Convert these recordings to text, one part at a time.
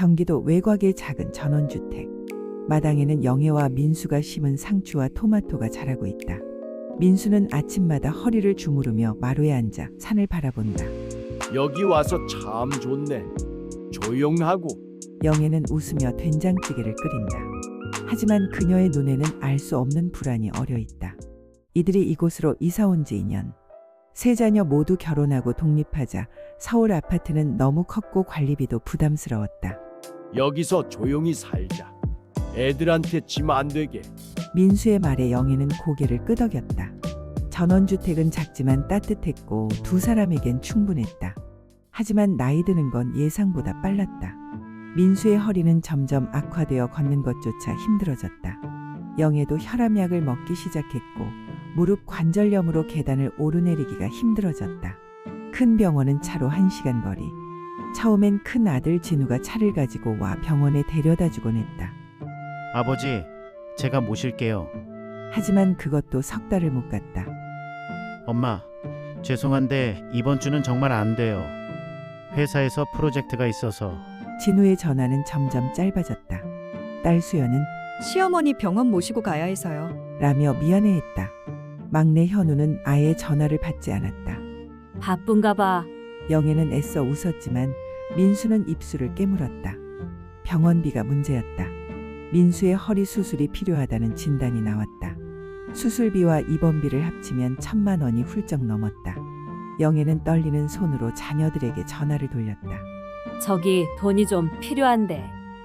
경기도 외곽의 작은 전원주택. 마당에는 영애와 민수가 심은 상추와 토마토가 자라고 있다. 민수는 아침마다 허리를 주무르며 마루에 앉아 산을 바라본다. 여기 와서 참 좋네. 조용하고. 영애는 웃으며 된장찌개를 끓인다. 하지만 그녀의 눈에는 알 수 없는 불안이 어려 있다. 이들이 이곳으로 이사 온 지 2년. 세 자녀 모두 결혼하고 독립하자 서울 아파트는 너무 컸고 관리비도 부담스러웠다. 여기서 조용히 살자. 애들한테 지면 안 되게. 민수의 말에 영애는 고개를 끄덕였다. 전원주택은 작지만 따뜻했고 두 사람에겐 충분했다. 하지만 나이 드는 건 예상보다 빨랐다. 민수의 허리는 점점 악화되어 걷는 것조차 힘들어졌다. 영애도 혈압약을 먹기 시작했고 무릎 관절염으로 계단을 오르내리기가 힘들어졌다. 큰 병원은 차로 1시간 거리. 처음엔 큰 아들 진우가 차를 가지고 와 병원에 데려다 주곤 했다. 아버지, 제가 모실게요. 하지만 그것도 석 달을 못 갔다. 엄마, 죄송한데 이번 주는 정말 안 돼요. 회사에서 프로젝트가 있어서. 진우의 전화는 점점 짧아졌다. 딸 수연은 시어머니 병원 모시고 가야 해서요. 라며 미안해했다. 막내 현우는 아예 전화를 받지 않았다. 바쁜가 봐. 영애는 애써 웃었지만 민수는 입술을 깨물었다. 병원비가 문제였다. 민수의 허리 수술이 필요하다는 진단이 나왔다. 수술비와 입원비를 합치면 1,000만 원이 훌쩍 넘었다. 영애는 떨리는 손으로 자녀들에게 전화를 돌렸다. 저기 돈이 좀 필요한데.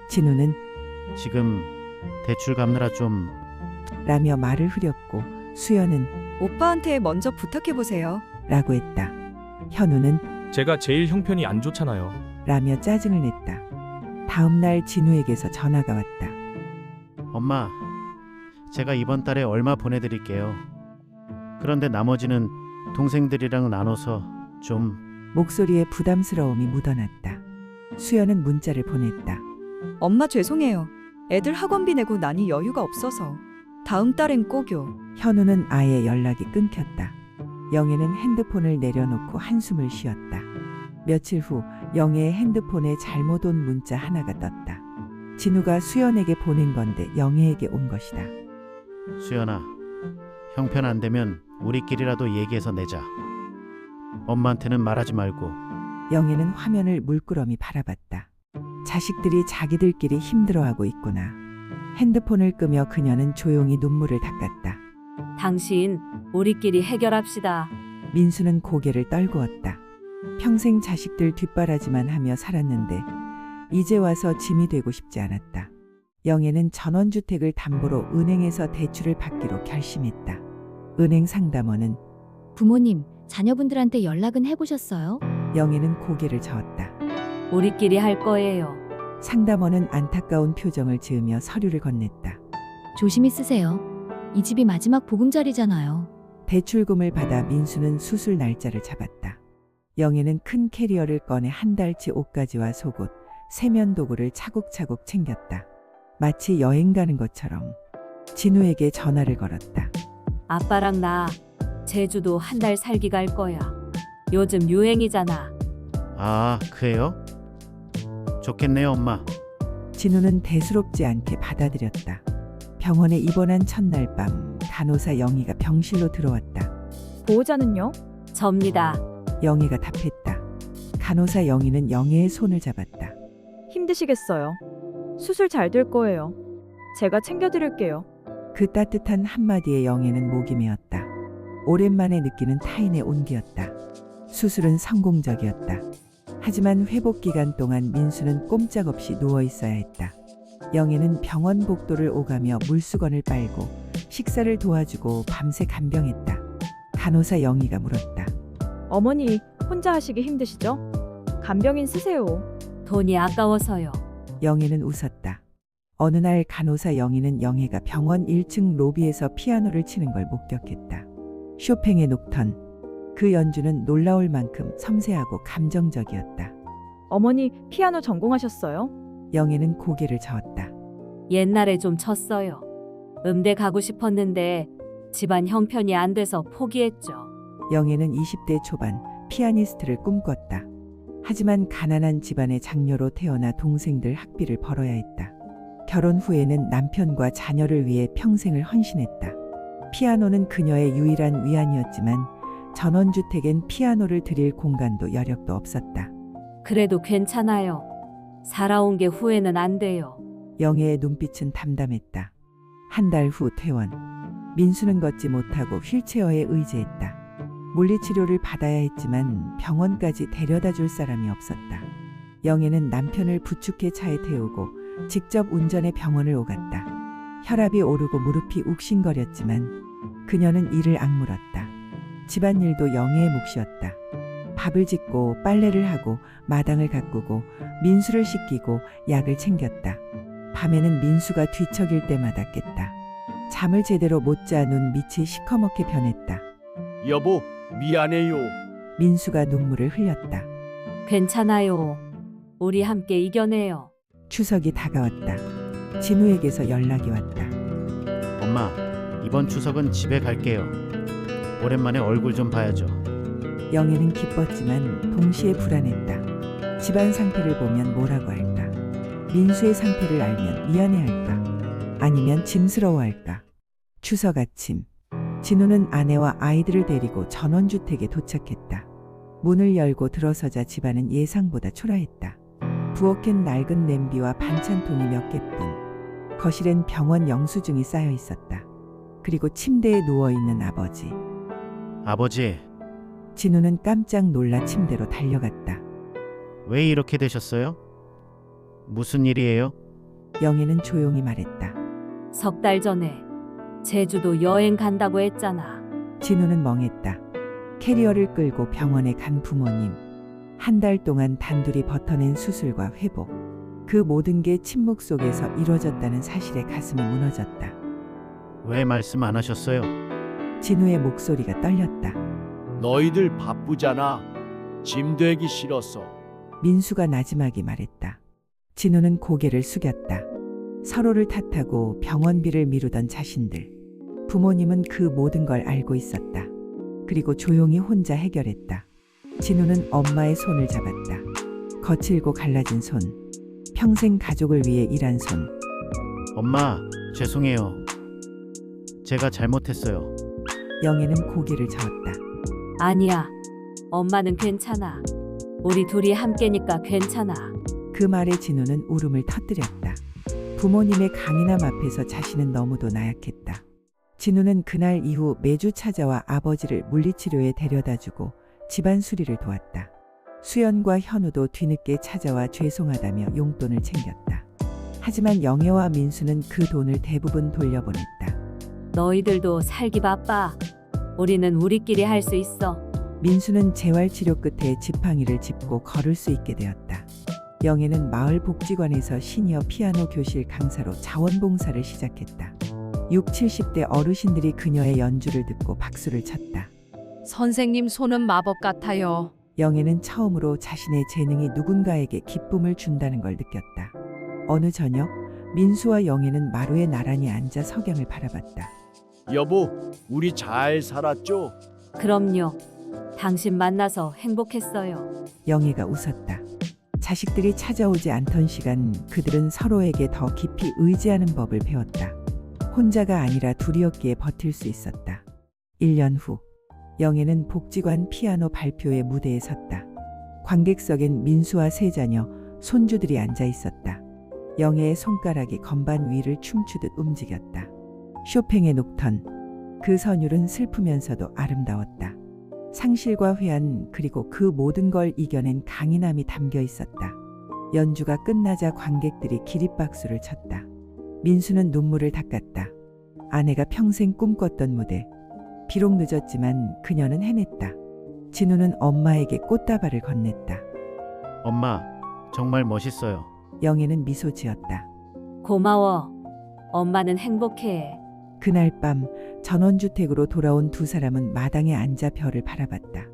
진우는 지금 대출 갚느라 좀. 라며 말을 흐렸고 수연은 오빠한테 먼저 부탁해보세요. 라고 했다. 현우는 제가 제일 형편이 안 좋잖아요. 라며 짜증을 냈다. 다음 날 진우에게서 전화가 왔다. 엄마, 제가 이번 달에 얼마 보내드릴게요. 그런데 나머지는 동생들이랑 나눠서 좀. 목소리에 부담스러움이 묻어났다. 수연은 문자를 보냈다. 엄마 죄송해요. 애들 학원비 내고 나니 여유가 없어서. 다음 달엔 꼭요. 현우는 아예 연락이 끊겼다. 영애는 핸드폰을 내려놓고 한숨을 쉬었다. 며칠 후 영애의 핸드폰에 잘못 온 문자 하나가 떴다. 진우가 수연에게 보낸 건데 영애에게 온 것이다. 수연아, 형편 안 되면 우리끼리라도 얘기해서 내자. 엄마한테는 말하지 말고. 영애는 화면을 물끄러미 바라봤다. 자식들이 자기들끼리 힘들어하고 있구나. 핸드폰을 끄며 그녀는 조용히 눈물을 닦았다. 당신, 우리끼리 해결합시다. 민수는 고개를 떨구었다. 평생 자식들 뒷바라지만 하며 살았는데 이제 와서 짐이 되고 싶지 않았다. 영애는 전원주택을 담보로 은행에서 대출을 받기로 결심했다. 은행 상담원은 부모님, 자녀분들한테 연락은 해보셨어요? 영애는 고개를 저었다. 우리끼리 할 거예요. 상담원은 안타까운 표정을 지으며 서류를 건넸다. 조심히 쓰세요. 이 집이 마지막 보금자리잖아요. 대출금을 받아 민수는 수술 날짜를 잡았다. 영애는 큰 캐리어를 꺼내 한 달치 옷가지와 속옷, 세면 도구를 차곡차곡 챙겼다. 마치 여행 가는 것처럼. 진우에게 전화를 걸었다. 아빠랑 나 제주도 한 달 살기 갈 거야. 요즘 유행이잖아. 아, 그래요? 좋겠네요, 엄마. 진우는 대수롭지 않게 받아들였다. 병원에 입원한 첫날 밤 간호사 영희가 병실로 들어왔다. 보호자는요? 접니다. 영희가 답했다. 간호사 영희는 영희의 손을 잡았다. 힘드시겠어요. 수술 잘 될 거예요. 제가 챙겨드릴게요. 그 따뜻한 한마디에 영희는 목이 메었다. 오랜만에 느끼는 타인의 온기였다. 수술은 성공적이었다. 하지만 회복 기간 동안 민수는 꼼짝없이 누워 있어야 했다. 영희는 병원 복도를 오가며 물수건을 빨고 식사를 도와주고 밤새 간병했다. 간호사 영희가 물었다. 어머니 혼자 하시기 힘드시죠? 간병인 쓰세요. 돈이 아까워서요. 영희는 웃었다. 어느 날 간호사 영희는 영애가 병원 1층 로비에서 피아노를 치는 걸 목격했다. 쇼팽의 녹턴. 그 연주는 놀라울 만큼 섬세하고 감정적이었다. 어머니 피아노 전공하셨어요? 영애는 고개를 저었다. 옛날에 좀 쳤어요. 음대 가고 싶었는데 집안 형편이 안 돼서 포기했죠. 영애는 20대 초반 피아니스트를 꿈꿨다. 하지만 가난한 집안의 장녀로 태어나 동생들 학비를 벌어야 했다. 결혼 후에는 남편과 자녀를 위해 평생을 헌신했다. 피아노는 그녀의 유일한 위안이었지만 전원주택엔 피아노를 드릴 공간도 여력도 없었다. 그래도 괜찮아요. 살아온 게 후회는 안 돼요. 영애의 눈빛은 담담했다. 한 달 후 퇴원. 민수는 걷지 못하고 휠체어에 의지했다. 물리치료를 받아야 했지만 병원까지 데려다 줄 사람이 없었다. 영애는 남편을 부축해 차에 태우고 직접 운전해 병원을 오갔다. 혈압이 오르고 무릎이 욱신거렸지만 그녀는 이를 악물었다. 집안일도 영애의 몫이었다. 밥을 짓고 빨래를 하고 마당을 가꾸고 민수를 씻기고 약을 챙겼다. 밤에는 민수가 뒤척일 때마다 깼다. 잠을 제대로 못 자 눈 밑이 시커멓게 변했다. 여보, 미안해요. 민수가 눈물을 흘렸다. 괜찮아요. 우리 함께 이겨내요. 추석이 다가왔다. 진우에게서 연락이 왔다. 엄마, 이번 추석은 집에 갈게요. 오랜만에 얼굴 좀 봐야죠. 영애는 기뻤지만 동시에 불안했다. 집안 상태를 보면 뭐라고 할까? 민수의 상태를 알면 미안해할까? 아니면 짐스러워할까? 추석 아침, 진우는 아내와 아이들을 데리고 전원주택에 도착했다. 문을 열고 들어서자 집안은 예상보다 초라했다. 부엌엔 낡은 냄비와 반찬통이 몇 개뿐. 거실엔 병원 영수증이 쌓여 있었다. 그리고 침대에 누워있는 아버지. 아버지, 진우는 깜짝 놀라 침대로 달려갔다. 왜 이렇게 되셨어요? 무슨 일이에요? 영애는 조용히 말했다. 3달 전에 제주도 여행 간다고 했잖아. 진우는 멍했다. 캐리어를 끌고 병원에 간 부모님. 한 달 동안 단둘이 버텨낸 수술과 회복. 그 모든 게 침묵 속에서 이루어졌다는 사실에 가슴이 무너졌다. 왜 말씀 안 하셨어요? 진우의 목소리가 떨렸다. 너희들 바쁘잖아. 짐 되기 싫었어. 민수가 나지막이 말했다. 진우는 고개를 숙였다. 서로를 탓하고 병원비를 미루던 자신들. 부모님은 그 모든 걸 알고 있었다. 그리고 조용히 혼자 해결했다. 진우는 엄마의 손을 잡았다. 거칠고 갈라진 손. 평생 가족을 위해 일한 손. 엄마, 죄송해요. 제가 잘못했어요. 영애는 고개를 저었다. 아니야. 엄마는 괜찮아. 우리 둘이 함께니까 괜찮아. 그 말에 진우는 울음을 터뜨렸다. 부모님의 강인함 앞에서 자신은 너무도 나약했다. 진우는 그날 이후 매주 찾아와 아버지를 물리치료에 데려다주고 집안 수리를 도왔다. 수연과 현우도 뒤늦게 찾아와 죄송하다며 용돈을 챙겼다. 하지만 영애와 민수는 그 돈을 대부분 돌려보냈다. 너희들도 살기 바빠. 우리는 우리끼리 할 수 있어. 민수는 재활치료 끝에 지팡이를 짚고 걸을 수 있게 되었다. 영애는 마을 복지관에서 시니어 피아노 교실 강사로 자원봉사를 시작했다. 6, 70대 어르신들이 그녀의 연주를 듣고 박수를 쳤다. 선생님 손은 마법 같아요. 영애는 처음으로 자신의 재능이 누군가에게 기쁨을 준다는 걸 느꼈다. 어느 저녁 민수와 영애는 마루에 나란히 앉아 석양을 바라봤다. 여보, 우리 잘 살았죠? 그럼요. 당신 만나서 행복했어요. 영애가 웃었다. 자식들이 찾아오지 않던 시간 그들은 서로에게 더 깊이 의지하는 법을 배웠다. 혼자가 아니라 둘이었기에 버틸 수 있었다. 1년 후 영애는 복지관 피아노 발표회 무대에 섰다. 관객석엔 민수와 세 자녀, 손주들이 앉아 있었다. 영애의 손가락이 건반 위를 춤추듯 움직였다. 쇼팽의 녹턴. 그 선율은 슬프면서도 아름다웠다. 상실과 회한 그리고 그 모든 걸 이겨낸 강인함이 담겨 있었다. 연주가 끝나자 관객들이 기립박수를 쳤다. 민수는 눈물을 닦았다. 아내가 평생 꿈꿨던 무대. 비록 늦었지만 그녀는 해냈다. 진우는 엄마에게 꽃다발을 건넸다. 엄마, 정말 멋있어요. 영애는 미소 지었다. 고마워. 엄마는 행복해. 그날 밤 전원주택으로 돌아온 두 사람은 마당에 앉아 별을 바라봤다.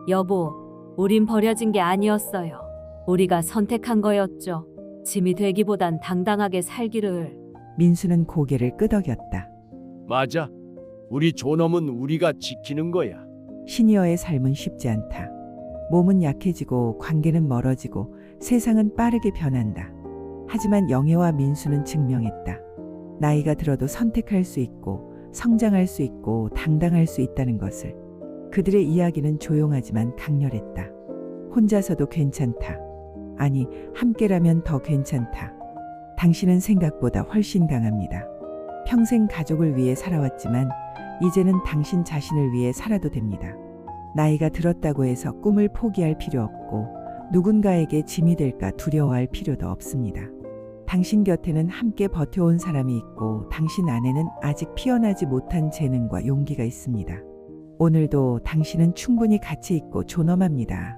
여보, 우린 버려진 게 아니었어요. 우리가 선택한 거였죠. 짐이 되기보단 당당하게 살기를. 민수는 고개를 끄덕였다. 맞아. 우리 존엄은 우리가 지키는 거야. 시니어의 삶은 쉽지 않다. 몸은 약해지고 관계는 멀어지고 세상은 빠르게 변한다. 하지만 영애와 민수는 증명했다. 나이가 들어도 선택할 수 있고 성장할 수 있고 당당할 수 있다는 것을. 그들의 이야기는 조용하지만 강렬했다. 혼자서도 괜찮다. 아니, 함께라면 더 괜찮다. 당신은 생각보다 훨씬 강합니다. 평생 가족을 위해 살아왔지만 이제는 당신 자신을 위해 살아도 됩니다. 나이가 들었다고 해서 꿈을 포기할 필요 없고 누군가에게 짐이 될까 두려워할 필요도 없습니다. 당신 곁에는 함께 버텨온 사람이 있고 당신 안에는 아직 피어나지 못한 재능과 용기가 있습니다. 오늘도 당신은 충분히 가치 있고 존엄합니다.